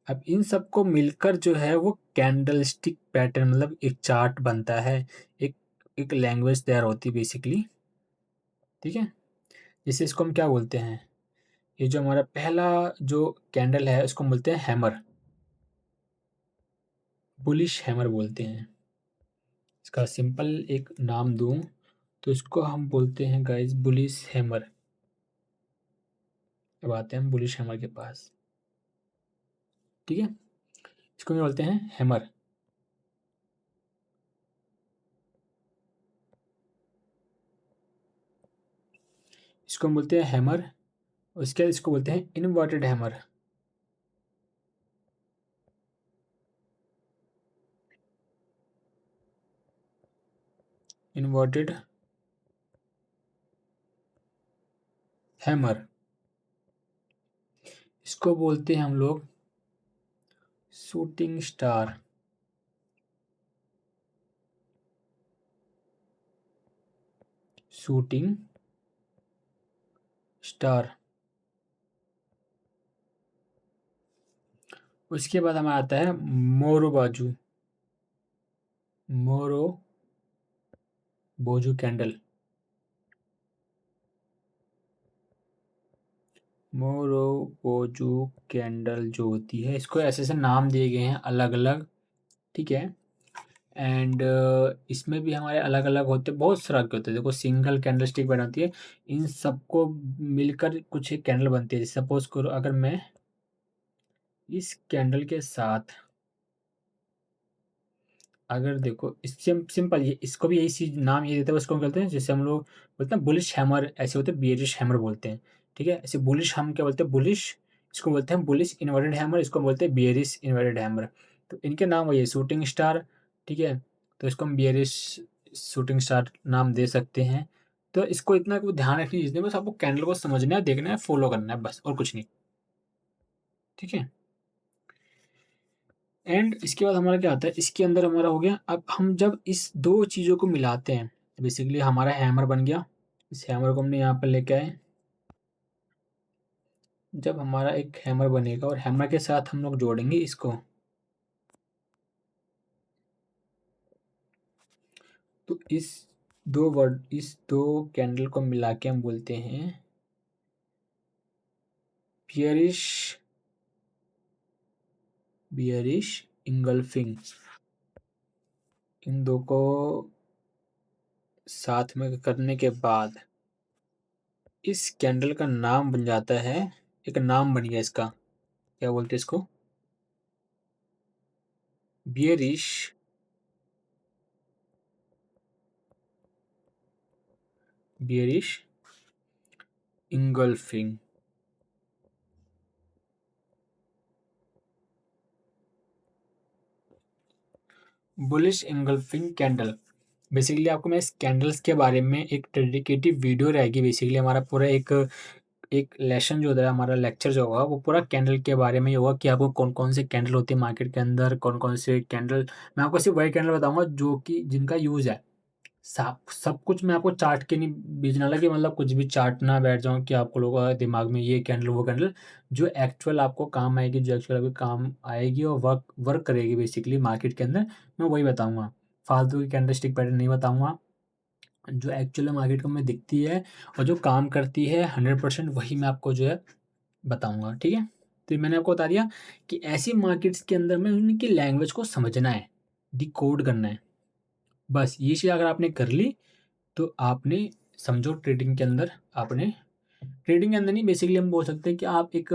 [SPEAKER 1] अब इन सबको मिलकर जो है वो कैंडल स्टिक पैटर्न, मतलब एक चार्ट बनता है, एक एक लैंग्वेज तैयार होती है बेसिकली, ठीक है। जैसे इसको हम क्या बोलते हैं, ये जो हमारा पहला जो कैंडल है उसको हम बोलते हैं हैमर, बुलिश हैमर बोलते हैं। इसका सिंपल एक नाम दूं तो इसको हम बोलते हैं गाइस बुलिश हैमर। अब आते हैं हम बुलिश हैमर के पास, ठीक है। इसको क्या बोलते हैं, हैमर। इसको हम बोलते हैं हैमर। उसके बाद इसको बोलते हैं इनवर्टेड हैमर। इन्वर्टेड हैमर, इसको बोलते हैं हम लोग शूटिंग स्टार। Shooting star. उसके बाद हमारा आता है मोरो बाजू, मोरो बोजू कैंडल। मोरो बोजू कैंडल जो होती है, इसको ऐसे ऐसे नाम दिए गए हैं अलग अलग, ठीक है। एंड इसमें भी हमारे अलग अलग होते हैं, बहुत तरह के होते हैं। देखो सिंगल कैंडल स्टिक बनाती है, इन सबको मिलकर कुछ एक कैंडल बनती है। सपोज करो अगर मैं इस कैंडल के साथ, अगर देखो सिंपल, ये इसको भी यही चीज नाम ये देते हैं, उसको हम कहते हैं, जैसे हम लोग बोलते हैं बुलिश हैमर, ऐसे होते हैं बियरिश हैमर बोलते हैं, ठीक है। ऐसे बुलिश हम क्या बोलते हैं, बुलिश, इसको बोलते हैं बुलिश इन्वर्टेड हैमर, इसको बोलते हैं बियरिश इन्वर्टेड हैमर। तो इनके नाम वही है, शूटिंग स्टार, ठीक है। तो इसको हम बियरिश शूटिंग स्टार नाम दे सकते हैं। तो इसको इतना को ध्यान रखने की चीज़ नहीं, बस आपको कैंडल को समझना है, देखना है, फॉलो करना है, बस और कुछ नहीं, ठीक है। एंड इसके बाद हमारा क्या आता है, इसके अंदर हमारा हो गया। अब हम जब इस दो चीज़ों को मिलाते हैं, बेसिकली हमारा हैमर बन गया। इस हैमर को हमने यहाँ पर लेके आए। जब हमारा एक हैमर बनेगा और हैमर के साथ हम लोग जोड़ेंगे इसको, तो इस दो कैंडल को मिला के हम बोलते हैं बियरिश, बियरिश इंगल्फिंग। इन दो को साथ में करने के बाद इस कैंडल का नाम बन जाता है, एक नाम बन गया इसका, क्या बोलते हैं इसको, bearish, bearish engulfing. Bullish engulfing candle. Basically आपको मैं इस कैंडल्स के बारे में एक डेडिकेटेड वीडियो रहेगी, बेसिकली हमारा पूरा एक एक लेसन जो होता है, हमारा लेक्चर जो होगा वो पूरा कैंडल के बारे में ही होगा कि आपको कौन-कौन से कैंडल होती है मार्केट के अंदर, कौन-कौन से कैंडल, मैं आपको सिर्फ़ वही कैंडल बताऊँगा जो कि जिनका यूज़ है। सा सब कुछ मैं आपको चार्ट के नहीं बीचने वाला कि मतलब कुछ भी चार्ट ना बैठ जाऊँ कि आपको लोगों के दिमाग में ये कैंडल, वो कैंडल, जो एक्चुअल आपको काम आएगी, जो एक्चुअल आपके काम आएगी और वर्क वर्क करेगी बेसिकली मार्केट के अंदर, मैं वही बताऊँगा। फालतू की कैंडलस्टिक पैटर्न नहीं बताऊँगा। जो एक्चुअल में मार्केट में दिखती है और जो काम करती है 100% वही मैं आपको जो है बताऊँगा, ठीक है? तो मैंने आपको बता दिया कि ऐसी मार्केट्स के अंदर में उनकी लैंग्वेज को समझना है, डिकोड करना है। बस ये चीज़ अगर आपने कर ली, तो आपने समझो ट्रेडिंग के अंदर आपने ट्रेडिंग के अंदर नहीं, बेसिकली हम बोल सकते हैं कि आप एक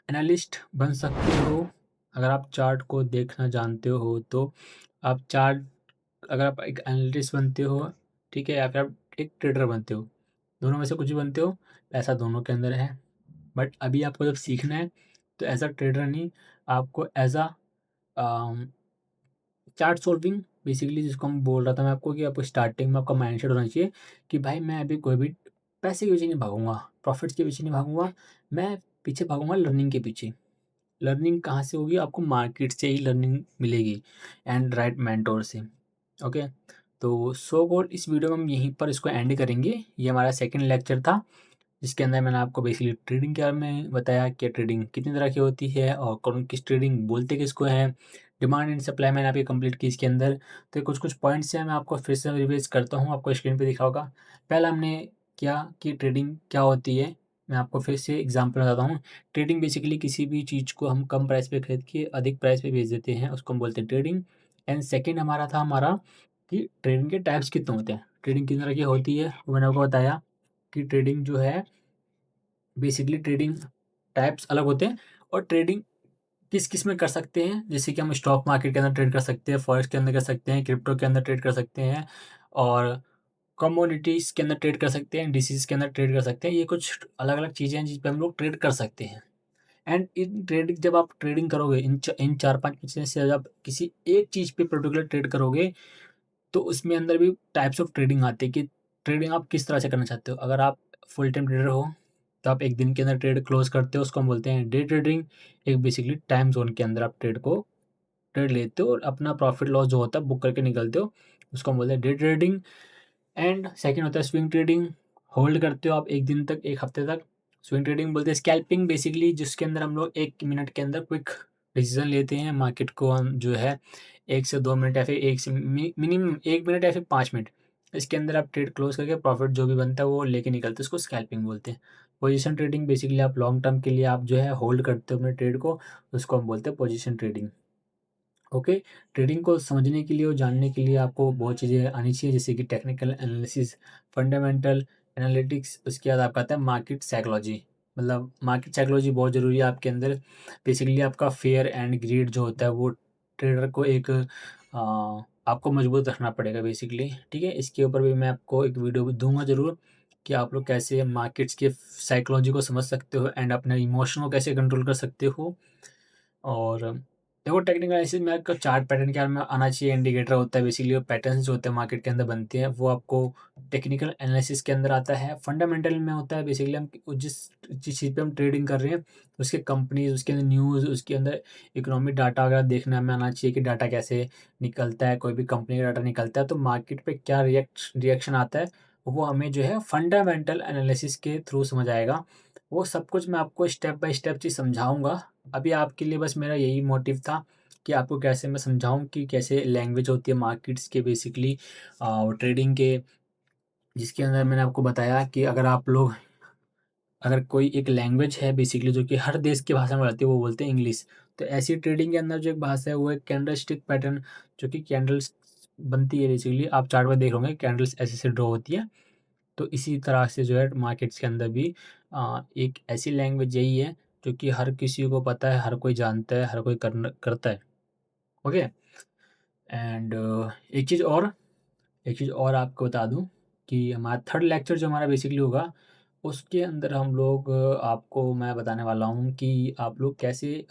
[SPEAKER 1] एनालिस्ट बन सकते हो। अगर आप चार्ट को देखना जानते हो तो आप चार्ट, अगर आप एक एनालिस्ट बनते हो, ठीक है? या फिर आप एक ट्रेडर बनते हो, दोनों में से कुछ भी बनते हो, पैसा दोनों के अंदर है। बट अभी आपको जब सीखना है, तो एज़ अ ट्रेडर नहीं, आपको as a um, chart solving basically, जिसको हम बोल रहा था मैं आपको, कि आपको स्टार्टिंग में आपका माइंडसेट होना चाहिए कि भाई मैं अभी कोई भी पैसे के पीछे नहीं भागूँगा, प्रॉफ़िट्स के पीछे नहीं भागूँगा, मैं पीछे भागूँगा लर्निंग के पीछे। लर्निंग कहाँ से होगी? आपको मार्केट से ही लर्निंग मिलेगी एंड राइट मेंटोर से। ओके, तो सो कॉल्ड इस वीडियो में हम यहीं पर इसको एंड करेंगे। ये हमारा सेकंड लेक्चर था, जिसके अंदर मैंने आपको बेसिकली ट्रेडिंग के बारे में बताया कि ट्रेडिंग कितनी तरह की होती है और कौन किस ट्रेडिंग बोलते किसको है। डिमांड एंड सप्लाई मैंने आपकी कंप्लीट की इसके अंदर। तो कुछ कुछ पॉइंट्स हैं, मैं आपको फिर से रिवाइज करता हूँ, आपको स्क्रीन पे दिखा होगा। पहला हमने क्या कि ट्रेडिंग क्या होती है, मैं आपको फिर से एग्जांपल बताता हूँ। ट्रेडिंग बेसिकली किसी भी चीज़ को हम कम प्राइस पे खरीद के अधिक प्राइस पे बेच देते हैं, उसको हम बोलते हैं ट्रेडिंग। एंड सेकेंड हमारा था हमारा कि ट्रेडिंग के टाइप्स कितने होते हैं, ट्रेडिंग कितने तरह की होती है, वो मैंने आपको बताया कि ट्रेडिंग जो है बेसिकली ट्रेडिंग टाइप्स अलग होते हैं और ट्रेडिंग किस-किस में कर सकते हैं। जैसे कि हम स्टॉक मार्केट के अंदर ट्रेड कर सकते हैं, फॉरेक्स के अंदर कर सकते हैं, क्रिप्टो के अंदर ट्रेड कर सकते हैं और कमोडिटीज़ के अंदर ट्रेड कर सकते हैं, इंडिसेस के अंदर ट्रेड कर सकते हैं। ये कुछ अलग-अलग चीज़ें हैं जिस पे हम लोग ट्रेड कर सकते हैं। एंड इन ट्रेडिंग जब आप ट्रेडिंग करोगे, इन 4-5 में से जब आप किसी एक चीज़ पे पर्टिकुलर ट्रेड करोगे, तो उसमें अंदर भी टाइप्स ऑफ ट्रेडिंग आती है कि ट्रेडिंग आप किस तरह से करना चाहते हो। अगर आप फुल टाइम ट्रेडर हो, तो आप 1 दिन के अंदर ट्रेड क्लोज़ करते हो, उसको हम बोलते हैं डे ट्रेडिंग। एक बेसिकली टाइम ज़ोन के अंदर आप ट्रेड लेते हो और अपना प्रॉफ़िट लॉस जो होता है बुक करके निकलते हो, उसको हम बोलते हैं डे ट्रेडिंग। एंड सेकंड होता है स्विंग ट्रेडिंग, होल्ड करते हो आप 1 दिन तक, 1 हफ्ते तक, स्विंग ट्रेडिंग बोलते हैं। स्कैल्पिंग बेसिकली जिसके अंदर हम लोग 1 मिनट के अंदर क्विक डिसीज़न लेते हैं, मार्केट को हम जो है 1 से 2 मिनट या फिर 1 से मिनिमम 1 मिनट या फिर 5 मिनट, इसके अंदर आप ट्रेड क्लोज़ करके प्रॉफ़िट जो भी बनता है वो लेके निकलते हैं, उसको स्कैल्पिंग बोलते हैं। पोजीशन ट्रेडिंग बेसिकली आप लॉन्ग टर्म के लिए आप जो है होल्ड करते हो अपने ट्रेड को, उसको हम बोलते हैं पोजीशन ट्रेडिंग। ओके, ट्रेडिंग को समझने के लिए और जानने के लिए आपको बहुत चीज़ें आनी चाहिए, जैसे कि टेक्निकल एनालिसिस, फंडामेंटल एनालिटिक्स, उसके बाद आपका आता है मार्केट साइकोलॉजी। मतलब मार्केट साइकोलॉजी बहुत ज़रूरी है आपके अंदर। बेसिकली आपका फेयर एंड ग्रीड जो होता है वो ट्रेडर को एक आपको मजबूत रखना पड़ेगा बेसिकली, ठीक है? इसके ऊपर भी मैं आपको एक वीडियो भी दूँगा ज़रूर कि आप लोग कैसे मार्केट्स के साइकोलॉजी को समझ सकते हो एंड अपने इमोशन को कैसे कंट्रोल कर सकते हो। और देखो टेक्निकल एनालिसिस में आपको चार्ट पैटर्न के बारे में आना चाहिए, इंडिकेटर होता है बेसिकली, वो पैटर्न्स जो होते हैं मार्केट के अंदर बनते हैं वो आपको टेक्निकल एनालिसिस के अंदर आता है। फंडामेंटल में होता है बेसिकली हम जिस जिस चीज़ पे हम ट्रेडिंग कर रहे हैं उसके कंपनीज, उसके अंदर न्यूज़, उसके अंदर इकोनॉमिक डाटा वगैरह देखने हमें आना चाहिए कि डाटा कैसे निकलता है, कोई भी कंपनी का डाटा निकलता है तो मार्केट पे क्या रिएक्शन आता है, वो हमें जो है फंडामेंटल एनालिसिस के थ्रू समझ आएगा। वो सब कुछ मैं आपको स्टेप बाय स्टेप चीज़ समझाऊँगा। अभी आपके लिए बस मेरा यही मोटिव था कि आपको कैसे मैं समझाऊँ कि कैसे लैंग्वेज होती है मार्केट्स के बेसिकली ट्रेडिंग के, जिसके अंदर मैंने आपको बताया कि अगर कोई एक लैंग्वेज है बेसिकली जो कि हर देश की भाषा में रहती है, वो बोलते हैं इंग्लिश। तो ऐसी ट्रेडिंग के अंदर जो एक भाषा है वो है कैंडलस्टिक पैटर्न, जो कि कैंडल्स बनती है बेसिकली, आप चार्ट में देख रहे होंगे कैंडल्स ऐसे-ऐसे ड्रॉ होती है। तो इसी तरह से जो है मार्केट्स के अंदर भी एक ऐसी लैंग्वेज यही है जो कि हर किसी को पता है, हर कोई जानता है, हर कोई करता है। ओके? एंड एक चीज़ और आपको बता दूँ कि हमारा थर्ड लेक्चर जो हमारा बेसिकली होगा, उसके अंदर हम लोग आपको मैं बताने वाला हूँ कि आप लोग कैसे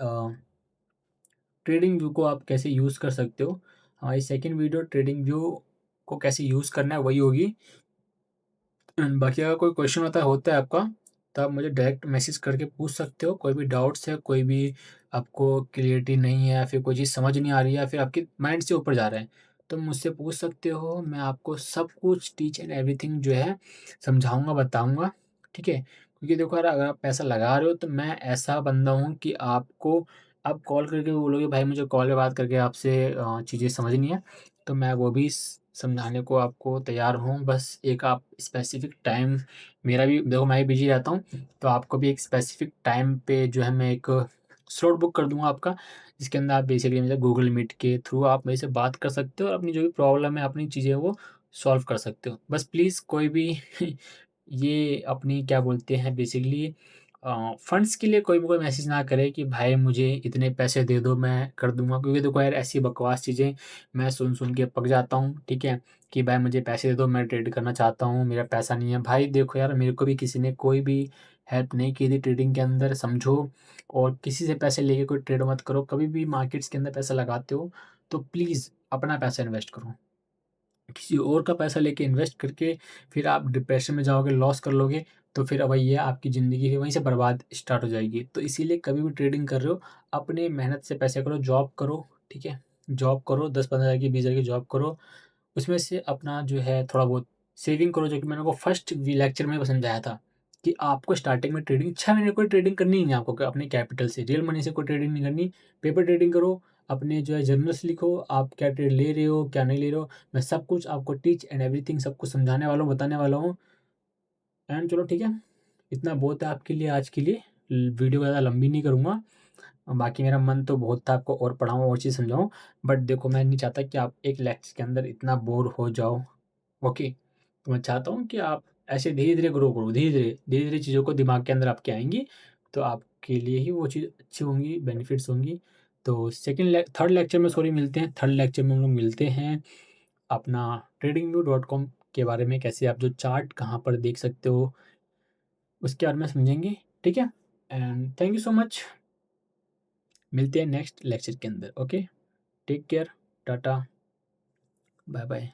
[SPEAKER 1] ट्रेडिंग व्यू को आप कैसे यूज़ कर सकते हो। हमारी सेकंड वीडियो ट्रेडिंग व्यू को कैसे यूज़ करना है वही होगी। बाकी अगर कोई क्वेश्चन होता है आपका, तो आप मुझे डायरेक्ट मैसेज करके पूछ सकते हो, कोई भी डाउट्स है, कोई भी आपको क्लियरिटी नहीं है या फिर कोई चीज़ समझ नहीं आ रही है या फिर आपके माइंड से ऊपर जा रहा है, तो मुझसे पूछ सकते हो। मैं आपको सब कुछ टीच एंड एवरीथिंग जो है समझाऊँगा, बताऊँगा, ठीक है? क्योंकि देखो यार, अगर आप पैसा लगा रहे हो तो मैं ऐसा बंदा हूँ कि आपको आप कॉल करके बोलोगे भाई मुझे कॉल पे बात करके आपसे चीज़ें समझनी है, तो मैं वो भी समझाने को आपको तैयार हूँ। बस एक आप स्पेसिफ़िक टाइम, मेरा भी देखो मैं भी बिज़ी रहता हूँ, तो आपको भी एक स्पेसिफ़िक टाइम पे जो है मैं एक स्लॉट बुक कर दूँगा आपका, जिसके अंदर आप बेसिकली मुझे गूगल मीट के थ्रू आप मेरे से बात कर सकते हो और अपनी जो भी प्रॉब्लम है, अपनी चीज़ें वो सॉल्व कर सकते हो। बस प्लीज़ कोई भी ये अपनी क्या बोलते हैं बेसिकली फंड्स के लिए कोई भी कोई मैसेज ना करे कि भाई मुझे इतने पैसे दे दो मैं कर दूँगा, क्योंकि देखो यार ऐसी बकवास चीज़ें मैं सुन-सुन के पक जाता हूँ, ठीक है? कि भाई मुझे पैसे दे दो मैं ट्रेड करना चाहता हूँ, मेरा पैसा नहीं है। भाई देखो यार, मेरे को भी किसी ने कोई भी हेल्प नहीं की थी ट्रेडिंग के अंदर, समझो। और किसी से पैसे लेके कोई ट्रेड मत करो। कभी भी मार्केट्स के अंदर पैसा लगाते हो तो प्लीज़ अपना पैसा इन्वेस्ट करो। किसी और का पैसा लेके इन्वेस्ट करके फिर आप डिप्रेशन में जाओगे, लॉस कर लोगे, तो फिर वही है, आपकी ज़िंदगी फिर वहीं से बर्बाद स्टार्ट हो जाएगी। तो इसीलिए कभी भी ट्रेडिंग कर रहे हो, अपने मेहनत से पैसे करो, जॉब करो, ठीक है? जॉब करो, 10-15 हज़ार की, 20 हज़ार की जॉब करो। उसमें से अपना जो है थोड़ा बहुत सेविंग करो, जो कि मैंने आपको फर्स्ट लेक्चर में समझाया था कि आपको स्टार्टिंग में ट्रेडिंग 6 महीने कोई ट्रेडिंग करनी ही नहीं है आपको, अपने कैपिटल से, रियल मनी से कोई ट्रेडिंग नहीं करनी। पेपर ट्रेडिंग करो, अपने जो है जर्नल्स लिखो, आप क्या ट्रेड ले रहे हो, क्या नहीं ले रहे हो। मैं सब कुछ आपको टीच एंड एवरीथिंग सब कुछ समझाने वाला हूँ, बताने वाला हूँ। एंड चलो ठीक है, इतना बहुत है आपके लिए आज के लिए। वीडियो ज़्यादा लंबी नहीं करूँगा। बाकी मेरा मन तो बहुत था आपको और पढ़ाऊँ और चीज़ समझाऊँ, बट देखो मैं नहीं चाहता कि आप एक लेक्चर के अंदर इतना बोर हो जाओ। ओके, तो मैं चाहता हूँ कि आप ऐसे धीरे-धीरे ग्रो करो, धीरे-धीरे, धीरे-धीरे चीज़ों को दिमाग के अंदर आपके आएँगी, तो आपके लिए ही वो चीज़ अच्छी होंगी, बेनिफिट्स होंगी। तो थर्ड लेक्चर में सॉरी मिलते हैं, थर्ड लेक्चर में हम लोग मिलते हैं अपना tradingview.com के बारे में, कैसे आप जो चार्ट कहाँ पर देख सकते हो, उसके बारे में समझेंगे, ठीक है? And thank you so much. मिलते हैं नेक्स्ट लेक्चर के अंदर, okay? Take care, tata, bye-bye.